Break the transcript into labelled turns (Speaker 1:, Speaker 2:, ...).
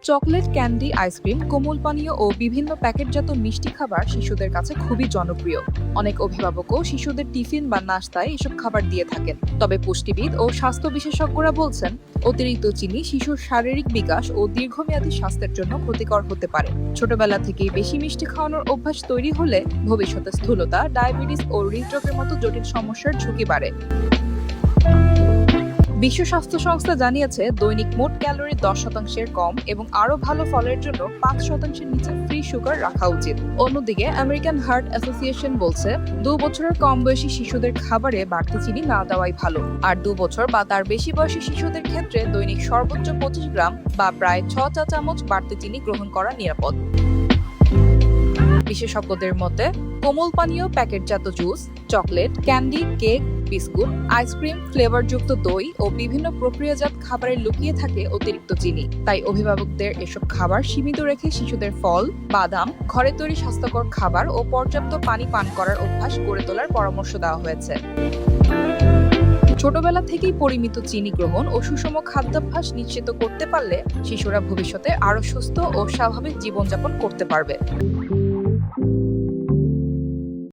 Speaker 1: Chocolate, candy, ice cream, কোমল পানীয় ও বিভিন্ন প্যাকেটজাত মিষ্টি খাবার শিশুদের কাছে খুবই জনপ্রিয়। অনেক অভিভাবকও শিশুদের টিফিন বা নাশতায় এসব খাবার দিয়ে থাকেন। তবে পুষ্টিবিদ ও স্বাস্থ্য বিশেষজ্ঞরা বলছেন, অতিরিক্ত চিনি শিশুর শারীরিক বিকাশ ও দীর্ঘমেয়াদী স্বাস্থ্যের জন্য ক্ষতিকর হতে পারে। ছোটবেলা থেকেই বেশি মিষ্টি খাওয়ানোর অভ্যাস তৈরি হলে ভবিষ্যতে স্থূলতা, ডায়াবেটিস ও হৃদরোগের মতো জটিল সমস্যার ঝুঁকি বাড়ে। বিশ্ব স্বাস্থ্য সংস্থা জানিয়েছে, দৈনিক মোট ক্যালোরি 10% কম এবং আরো ভালো ফলের জন্য 5%-এর নিচে ফ্রি সুগার রাখা উচিত। অন্যদিকে আমেরিকান হার্ট অ্যাসোসিয়েশন বলছে, 2 বছরের কম বয়সী শিশুদের খাবারে বাড়তি চিনি না দেওয়াই ভালো। আর 2 বছর বা তার বেশি বয়সী শিশুদের ক্ষেত্রে দৈনিক সর্বোচ্চ 25 গ্রাম বা প্রায় 6 চা চামচ বাড়তি চিনি গ্রহণ করা নিরাপদ। বিশেষজ্ঞদের মতে, কোমল পানীয়, প্যাকেটজাত juice, chocolate, candy, cake, biscuit, ice cream, ফ্লেভারযুক্ত দই ও বিভিন্ন প্রক্রিয়াজাত খাবারে লুকিয়ে থাকে অতিরিক্ত চিনি। তাই অভিভাবকদের এসব খাবার সীমিত রেখে শিশুদের ফল, বাদাম, ঘরে তৈরি স্বাস্থ্যকর খাবার ও পর্যাপ্ত পানি পান করার অভ্যাস গড়ে তোলার পরামর্শ দেওয়া হয়েছে। ছোটবেলা থেকেই পরিমিত চিনি গ্রহণ ও সুষম খাদ্যাভ্যাস নিশ্চিত করতে পারলে শিশুরা ভবিষ্যতে আরো সুস্থ ও স্বাভাবিক জীবনযাপন করতে পারবে।